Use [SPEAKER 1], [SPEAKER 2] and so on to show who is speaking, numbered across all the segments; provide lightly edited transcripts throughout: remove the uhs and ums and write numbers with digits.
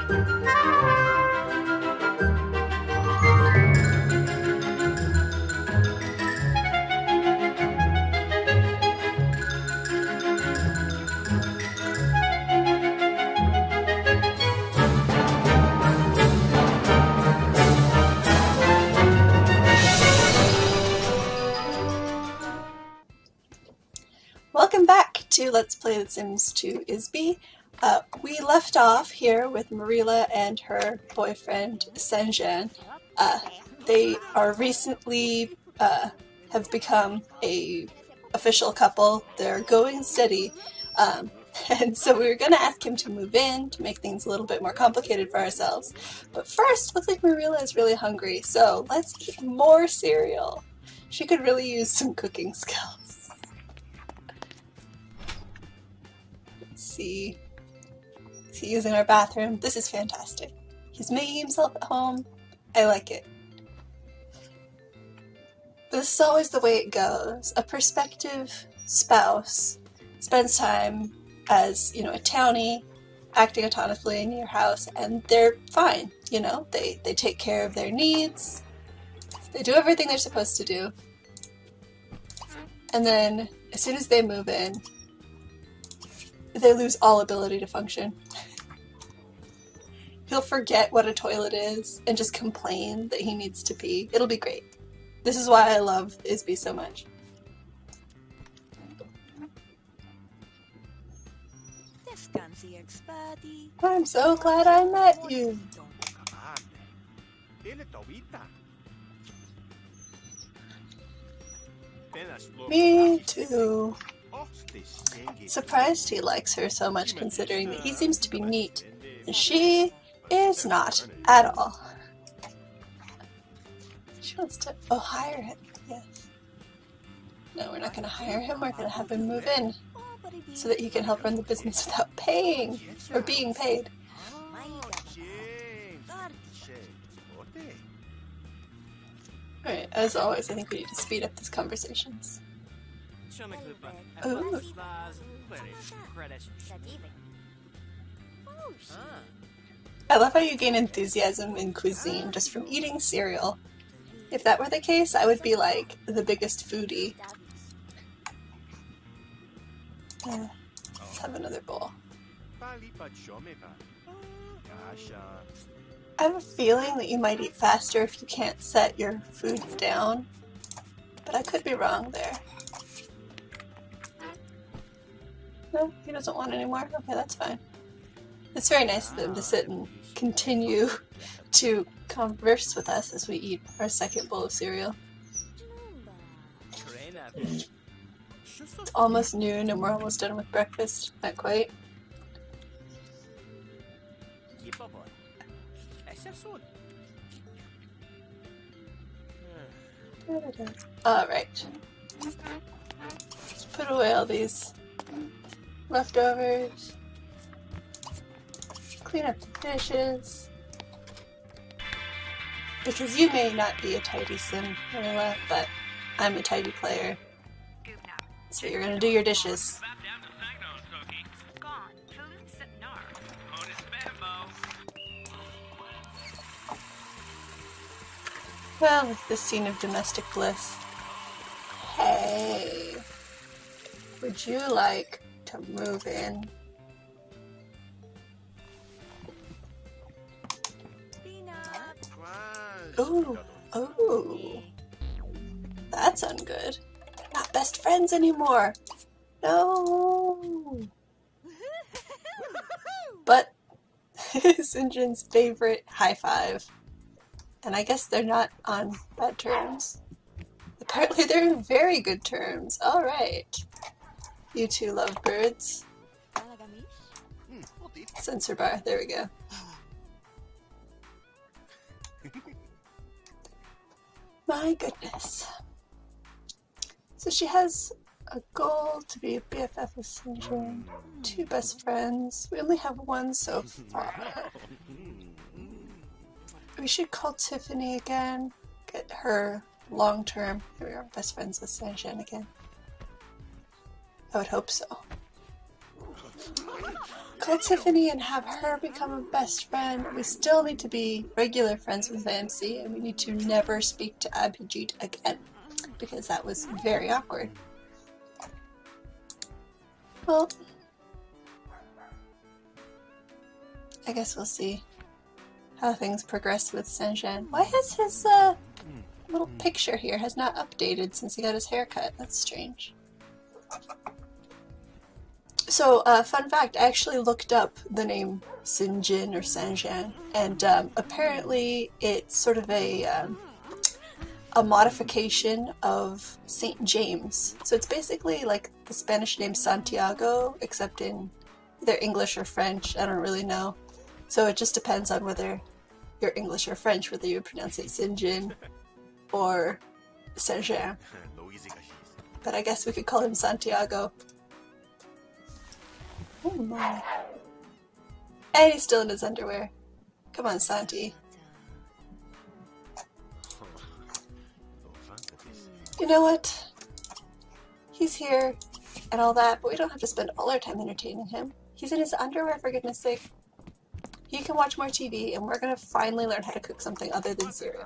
[SPEAKER 1] Welcome back to Let's Play The Sims 2 ISBI. We left off here with Marilla and her boyfriend Sanjan. They are recently have become a official couple. They're going steady, and so we were going to ask him to move in to make things a little bit more complicated for ourselves. But first, looks like Marilla is really hungry, so let's eat more cereal. She could really use some cooking skills. See, is he using our bathroom? This is fantastic. He's making himself at home. I like it. This is always the way it goes. A prospective spouse spends time as, you know, a townie, acting autonomously in your house, and they're fine, you know? They take care of their needs. They do everything they're supposed to do. And then, as soon as they move in, they lose all ability to function. He'll forget what a toilet is and just complain that he needs to pee. It'll be great. This is why I love ISBI so much. I'm so glad I met you. Me too. Surprised he likes her so much, considering that he seems to be neat, and she is not at all. She wants to hire him. Yes. No, we're not going to hire him. We're going to have him move in so that he can help run the business without paying or being paid. Alright, as always, I think we need to speed up these conversations. Ooh. I love how you gain enthusiasm in cuisine just from eating cereal. If that were the case, I would be like the biggest foodie. Let's have another bowl. I have a feeling that you might eat faster if you can't set your food down, but I could be wrong there. No, he doesn't want any more? Okay, that's fine. It's very nice of him to sit and continue to converse with us as we eat our second bowl of cereal. It's almost noon and we're almost done with breakfast. Not quite. Alright. Let's put away all these leftovers. Clean up the dishes. Because you may not be a tidy sim, Marilla, but I'm a tidy player. So you're gonna do your dishes. Well, it's the scene of domestic bliss. Hey, would you like to move in? Ooh, ooh. That's ungood. They're not best friends anymore. No. But Sinjin's favorite high five. And I guess they're not on bad terms. Apparently they're in very good terms. Alright. You two lovebirds. Censor bar. There we go. My goodness. So she has a goal to be a BFF with Sinjin. 2 best friends. We only have 1 so far. We should call Tiffany again. Get her long-term. Here we are, best friends with Sanjan again. I would hope so. call Tiffany and have her become a best friend. We still need to be regular friends with Vancy, and we need to never speak to Abhijit again, because that was very awkward. Well, I guess we'll see how things progress with Sanjan. Why has his little picture here has not updated since he got his haircut? That's strange. So, fun fact, I actually looked up the name Sinjin or Sanjan, and apparently it's sort of a modification of St. James. So it's basically like the Spanish name Santiago, except in either English or French. I don't really know. So it just depends on whether you're English or French, whether you pronounce it Sinjin or Saint-Jean. But I guess we could call him Santiago. Oh my. And he's still in his underwear. Come on, Santi. You know what? He's here and all that, but we don't have to spend all our time entertaining him. He's in his underwear, for goodness sake. He can watch more TV, and we're gonna finally learn how to cook something other than cereal.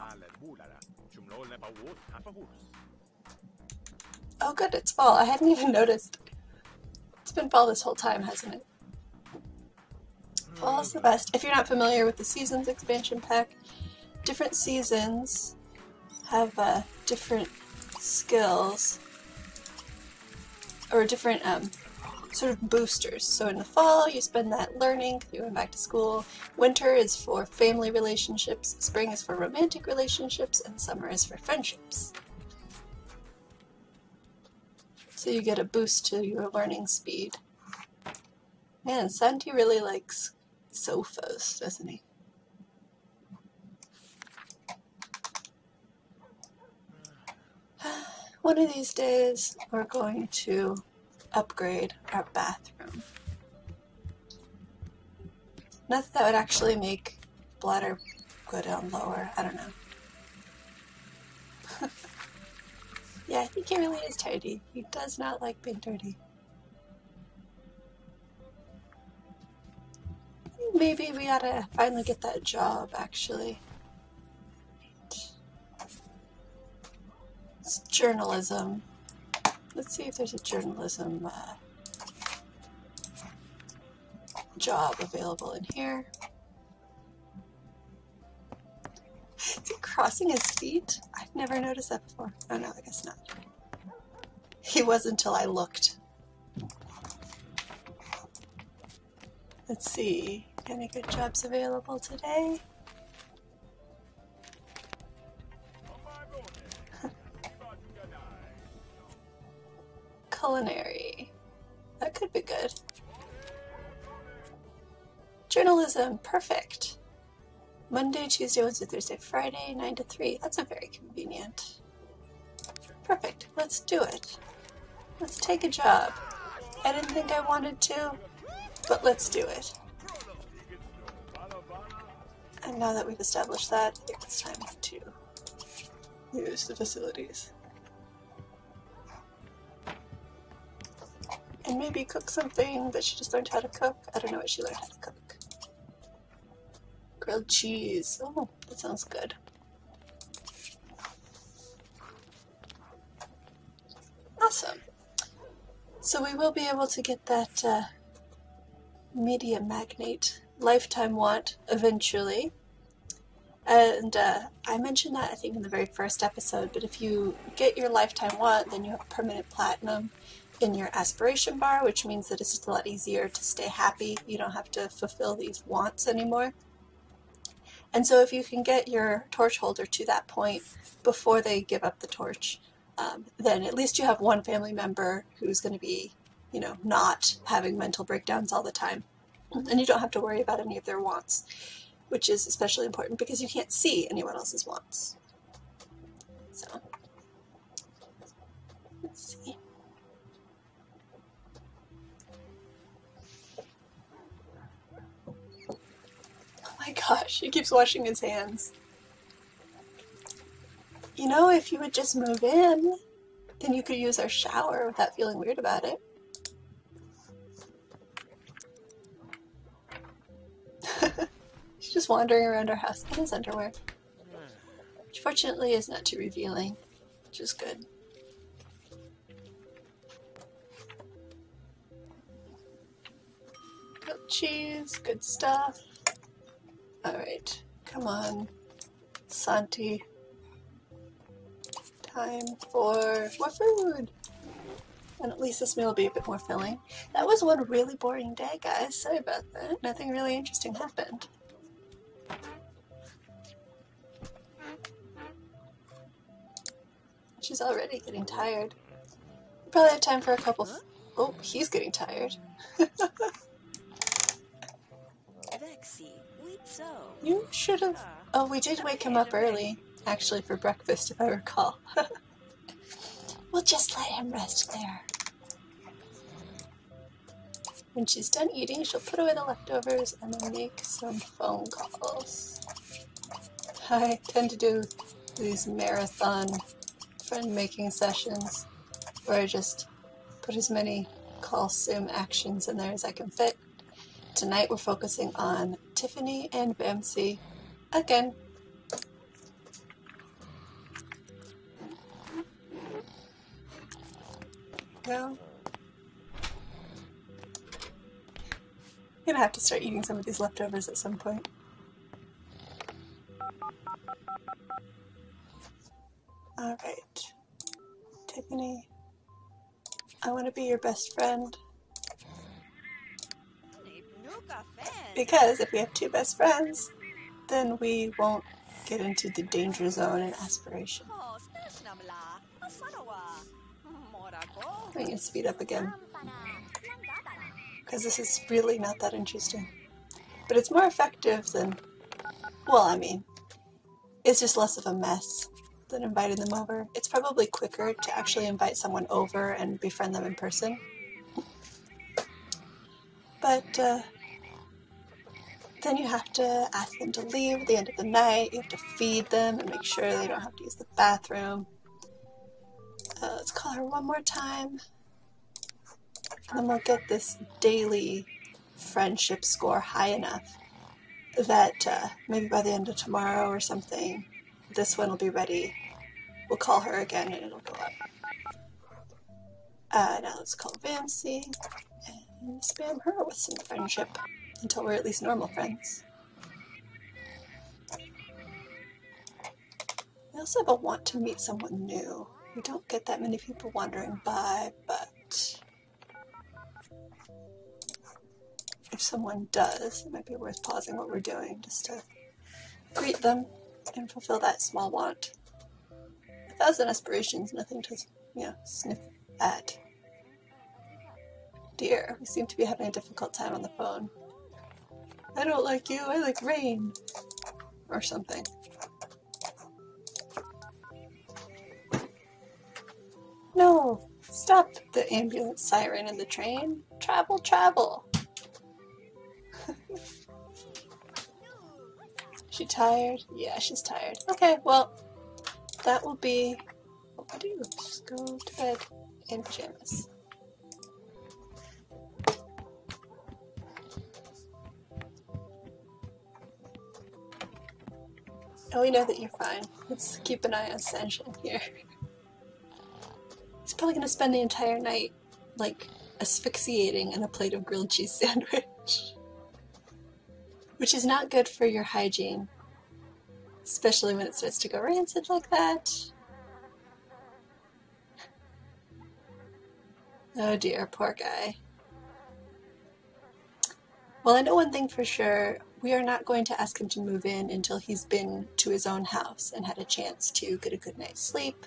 [SPEAKER 1] Oh good, it's fall. I hadn't even noticed. It's been fall this whole time, hasn't it? Fall's the best. If you're not familiar with the Seasons expansion pack, different seasons have different skills or different sort of boosters. So in the fall, you spend that learning, you went back to school. Winter is for family relationships, spring is for romantic relationships, and summer is for friendships. So you get a boost to your learning speed. Man, Santi really likes sofas, doesn't he? One of these days, we're going to upgrade our bathroom. Not that that would actually make bladder go down lower, I don't know. Yeah, I think he really is tidy. He does not like being dirty. Maybe we ought to finally get that job, actually. It's journalism. Let's see if there's a journalism job available in here. Is he crossing his feet? I've never noticed that before. Oh no, I guess not. He was until I looked. Let's see. Any good jobs available today? Culinary. That could be good. Journalism. Perfect. Monday, Tuesday, Wednesday, Thursday, Friday, 9 to 3. That's a very convenient. Perfect. Let's do it. Let's take a job. I didn't think I wanted to, but let's do it. And now that we've established that, I think it's time to use the facilities. And maybe cook something that she just learned how to cook. I don't know what she learned how to cook. Grilled cheese. Oh, that sounds good. Awesome. So we will be able to get that media magnate lifetime want eventually. And I mentioned that I think in the very first episode, but if you get your lifetime want, then you have permanent platinum in your aspiration bar, which means that it's just a lot easier to stay happy. You don't have to fulfill these wants anymore. And so if you can get your torch holder to that point before they give up the torch, then at least you have one family member who's going to be, you know, not having mental breakdowns all the time. And you don't have to worry about any of their wants, which is especially important because you can't see anyone else's wants. So, let's see. Oh my gosh, he keeps washing his hands. You know, if you would just move in, then you could use our shower without feeling weird about it. He's just wandering around our house in his underwear. Which fortunately is not too revealing, which is good. Milk cheese, good stuff. Alright, come on, Santi. Time for more food! And at least this meal will be a bit more filling. That was one really boring day, guys. Sorry about that. Nothing really interesting happened. She's already getting tired. We probably have time for a couple. Oh, he's getting tired. You should have. Oh, we did wake him up early, actually, for breakfast, if I recall. We'll just let him rest there. When she's done eating, she'll put away the leftovers and then make some phone calls. I tend to do these marathon friend-making sessions where I just put as many call sim actions in there as I can fit. Tonight we're focusing on Tiffany and Bamsi again. Well, I'm gonna have to start eating some of these leftovers at some point. Alright, Tiffany, I want to be your best friend. Because if we have two best friends, then we won't get into the danger zone and aspiration. I'm going to speed up again, because this is really not that interesting. But it's more effective than, well, I mean, it's just less of a mess than inviting them over. It's probably quicker to actually invite someone over and befriend them in person. But then you have to ask them to leave at the end of the night. You have to feed them and make sure they don't have to use the bathroom. Let's call her one more time. And then we'll get this daily friendship score high enough that maybe by the end of tomorrow or something, this one will be ready. We'll call her again and it'll go up. Now let's call Bamsi and spam her with some friendship until we're at least normal friends. I also have a want to meet someone new. We don't get that many people wandering by, but if someone does, it might be worth pausing what we're doing just to greet them and fulfill that small want. 1,000 aspirations, nothing to, sniff at. Dear, we seem to be having a difficult time on the phone. I don't like you, I like rain. Or something. No! Stop the ambulance siren in the train. Travel, travel! She tired? Yeah, she's tired. Okay, well, that will be what we do. Just go to bed in pajamas. And we know that you're fine. Let's keep an eye on Sanjin here. He's probably going to spend the entire night, like, asphyxiating in a plate of grilled cheese sandwich. Which is not good for your hygiene. Especially when it starts to go rancid like that. Oh dear, poor guy. Well, I know one thing for sure. We are not going to ask him to move in until he's been to his own house and had a chance to get a good night's sleep,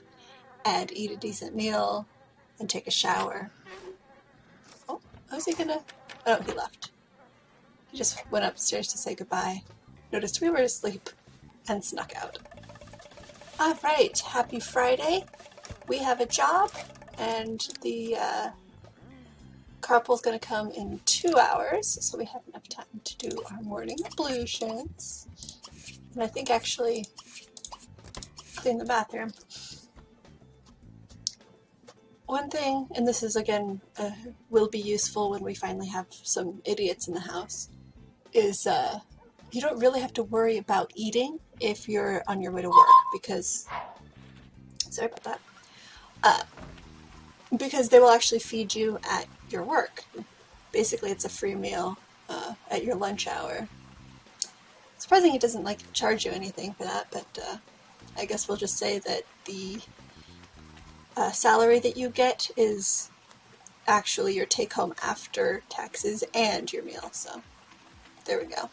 [SPEAKER 1] and eat a decent meal, and take a shower. Oh, how's he gonna... Oh, he left. He just went upstairs to say goodbye, noticed we were asleep, and snuck out. Alright, happy Friday. We have a job, and the carpool's going to come in 2 hours, so we have enough time to do our morning ablutions. And I think actually clean the bathroom. One thing, and this is again, will be useful when we finally have some idiots in the house, is you don't really have to worry about eating if you're on your way to work, because, sorry about that, because they will actually feed you at your work. Basically, it's a free meal at your lunch hour. Surprising he doesn't like charge you anything for that, but I guess we'll just say that the salary that you get is actually your take-home after taxes and your meal, so there we go.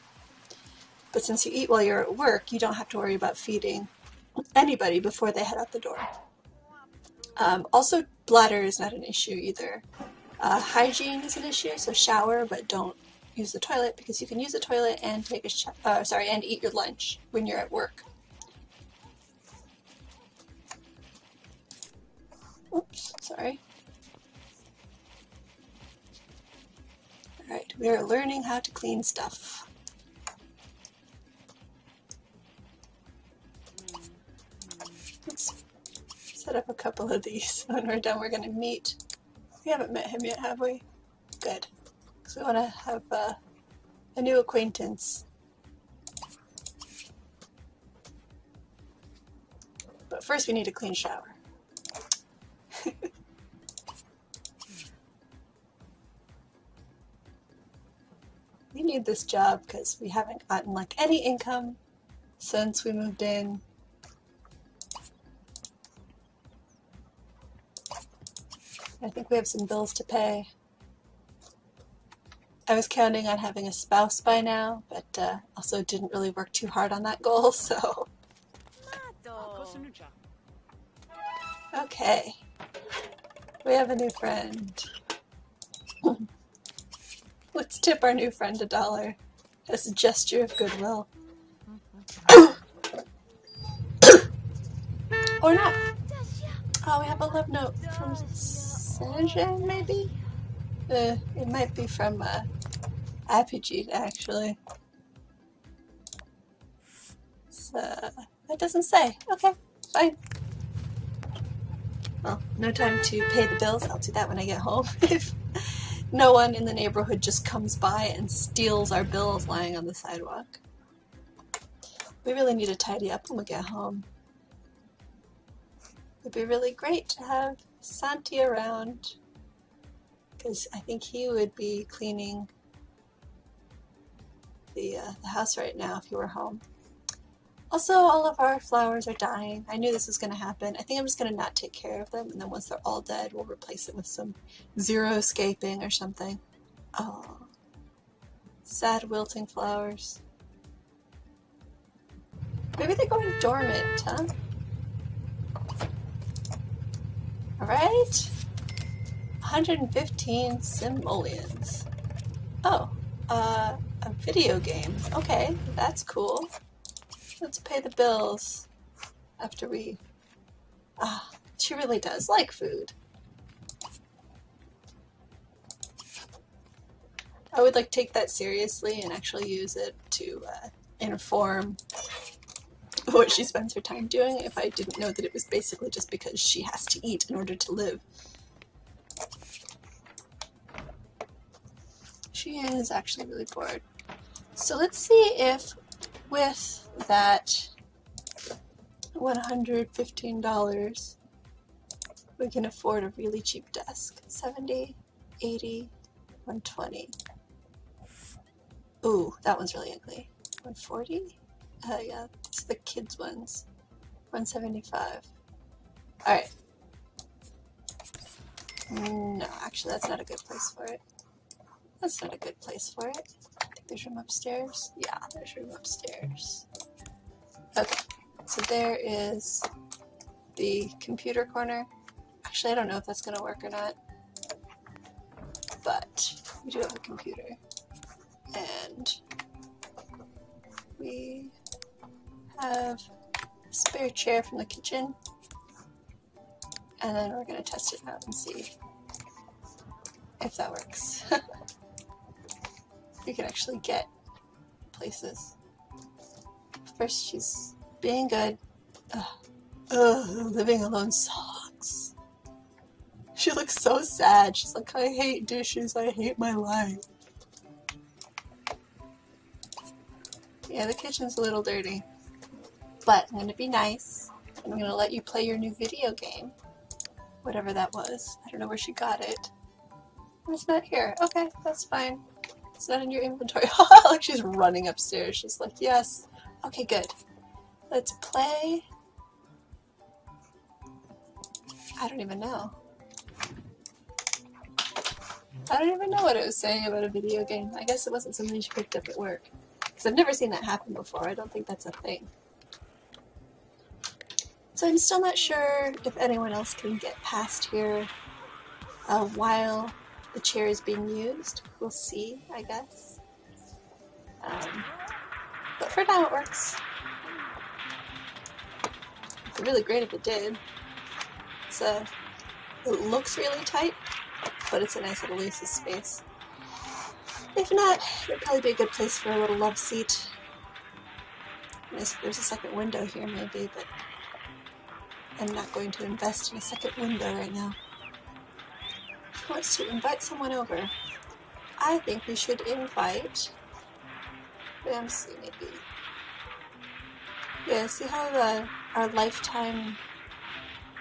[SPEAKER 1] But since you eat while you're at work, you don't have to worry about feeding anybody before they head out the door. Also, bladder is not an issue either. Hygiene is an issue, so shower, but don't use the toilet, because you can use the toilet and take a and eat your lunch when you're at work. Oops, sorry. Alright, we are learning how to clean stuff. Let's set up a couple of these. When we're done, we're going to meet. We haven't met him yet, have we? Good. Because we want to have a new acquaintance. But first we need a clean shower. We need this job because we haven't gotten like any income since we moved in. I think we have some bills to pay. I was counting on having a spouse by now, but also didn't really work too hard on that goal, so... Okay. We have a new friend. Let's tip our new friend $1 as a gesture of goodwill. Or not. Oh, we have a love note from Sanjay, maybe? It might be from Apogee, actually. So, that doesn't say. Okay, fine. Well, no time to pay the bills. I'll do that when I get home. If no one in the neighborhood just comes by and steals our bills lying on the sidewalk. We really need to tidy up when we get home. It'd be really great to have Santi around, because I think he would be cleaning the house right now if he were home. Also, all of our flowers are dying. I knew this was going to happen. I think I'm just going to not take care of them, and then once they're all dead, we'll replace it with some xeriscaping or something. Oh, sad wilting flowers. Maybe they're going dormant, huh? Alright. 115 simoleons. Oh, a video game. Okay, that's cool. Let's pay the bills after we... Ah, she really does like food. I would like take that seriously and actually use it to inform what she spends her time doing if I didn't know that it was basically just because she has to eat in order to live. She is actually really bored. So let's see if with that $115 we can afford a really cheap desk. 70, 80, 120. Ooh, that one's really ugly. 140? Yeah, it's the kids ones. 175. Alright. No, actually that's not a good place for it. That's not a good place for it. I think there's room upstairs. Yeah, there's room upstairs. Okay, so there is the computer corner. Actually, I don't know if that's gonna work or not, but we do have a computer. And we have a spare chair from the kitchen. And then we're gonna test it out and see if that works. You can actually get places. First, she's being good. Living alone sucks. She looks so sad. She's like, I hate dishes. I hate my life. Yeah, the kitchen's a little dirty. But I'm gonna be nice. I'm gonna let you play your new video game. Whatever that was. I don't know where she got it. It's not here. Okay, that's fine. It's not in your inventory. Like she's running upstairs. She's like, yes. Okay, good. Let's play. I don't even know. I don't even know what it was saying about a video game. I guess it wasn't something she picked up at work. Because I've never seen that happen before. I don't think that's a thing. So I'm still not sure if anyone else can get past here while the chair is being used. We'll see, I guess. But for now it works. It'd be really great if it did. It looks really tight, but it's a nice little loose space. If not, it'd probably be a good place for a little love seat. There's a second window here maybe, but I'm not going to invest in a second window right now. Who wants to invite someone over? I think we should invite Ramsey, maybe. Yeah, see how our lifetime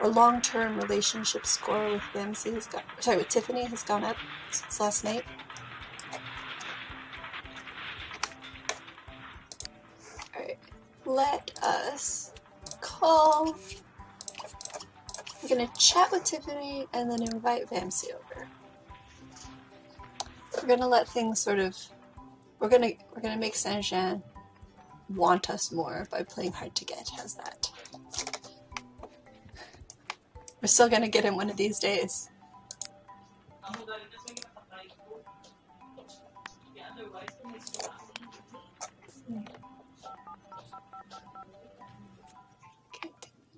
[SPEAKER 1] or long-term relationship score with Ramsey has got, with Tiffany has gone up since last night. Alright, let us call. I'm gonna chat with Tiffany and then invite Ramsey over. We're gonna let things sort of, we're gonna make Saint-Jean want us more by playing hard to get. How's that? We're still gonna get him one of these days.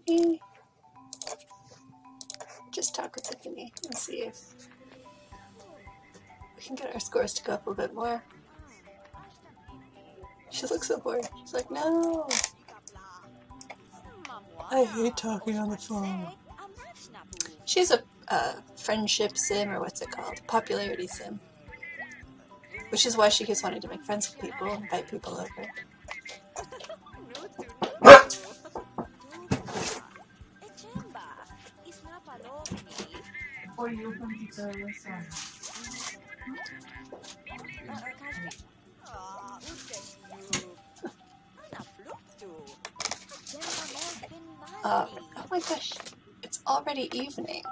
[SPEAKER 1] Okay, just talk with Tiffany and see if we can get our scores to go up a bit more. She looks so bored. She's like, no! I hate talking on the phone. She's a friendship sim, or what's it called? Popularity sim. Which is why she keeps wanting to make friends with people, invite people over. Oh my gosh, it's already evening.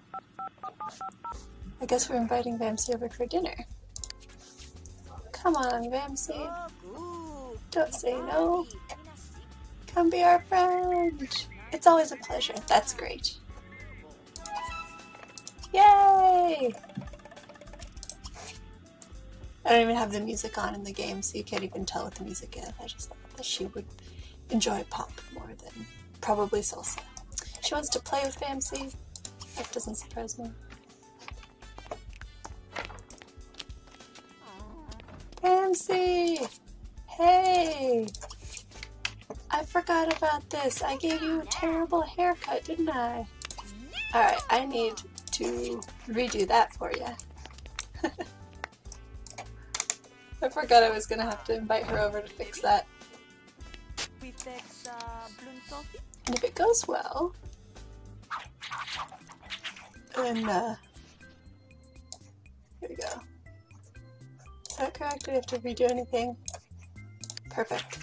[SPEAKER 1] I guess we're inviting Vamsy over for dinner. Come on, Vamsy. Don't say no. Come be our friend. It's always a pleasure. That's great. Yay! I don't even have the music on in the game, so you can't even tell what the music is. I just thought that she would enjoy pop more than probably salsa. She wants to play with Vamsy. That doesn't surprise me. Vamsy! Hey! I forgot about this. I gave you a terrible haircut, didn't I? Alright, I need to redo that for you. I forgot I was gonna have to invite her over to fix that. And if it goes well, then, here we go. Is that correct? Do we have to redo anything? Perfect.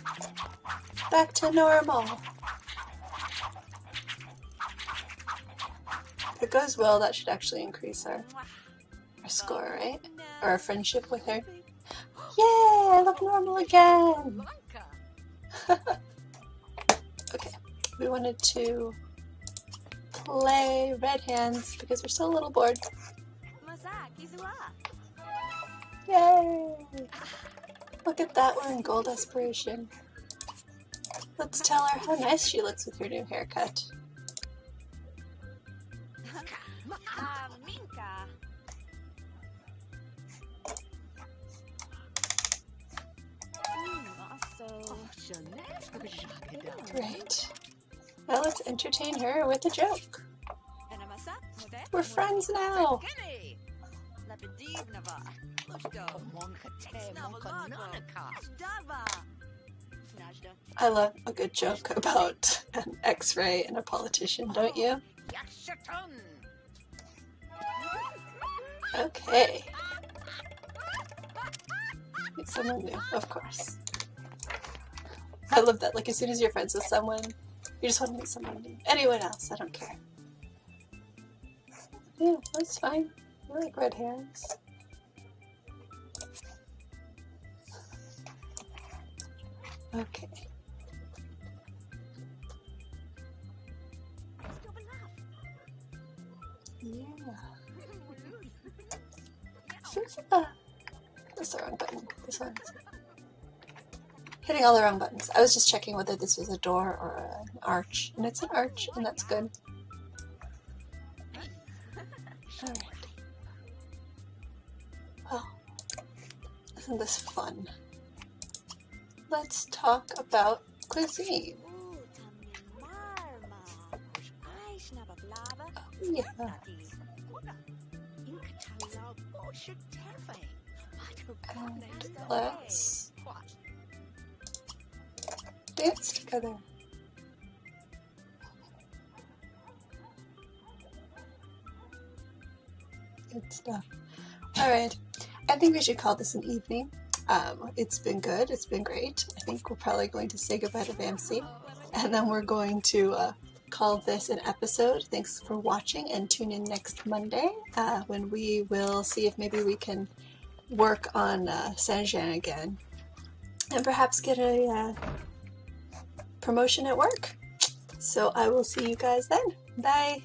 [SPEAKER 1] Back to normal. If it goes well, that should actually increase our score, right? Or our friendship with her. Yay! I look normal again! Okay, we wanted to play Red Hands because we're still a little bored. Yay! Look at that, we're in gold aspiration. Let's tell her how nice she looks with her new haircut. Great. Now let's entertain her with a joke. We're friends now. I love a good joke about an X-ray and a politician, don't you? Okay. Meet someone new, of course. I love that, like as soon as you're friends with someone, you just want to meet someone new. Anyone else, I don't care. Yeah, that's fine. I like red herrings. Okay. Yeah. That's the wrong button. This one. Hitting all the wrong buttons. I was just checking whether this was a door or an arch, and it's an arch, and that's good. Alright. Well, isn't this fun? Let's talk about cuisine. Oh, yeah. And let's dance together. Good stuff. Alright, I think we should call this an evening. It's been good, it's been great. I think we're probably going to say goodbye to Vamsi, and then we're going to call this an episode. Thanks for watching, and tune in next Monday when we will see if maybe we can work on Saint-Jean again, and perhaps get a promotion at work. So I will see you guys then. Bye!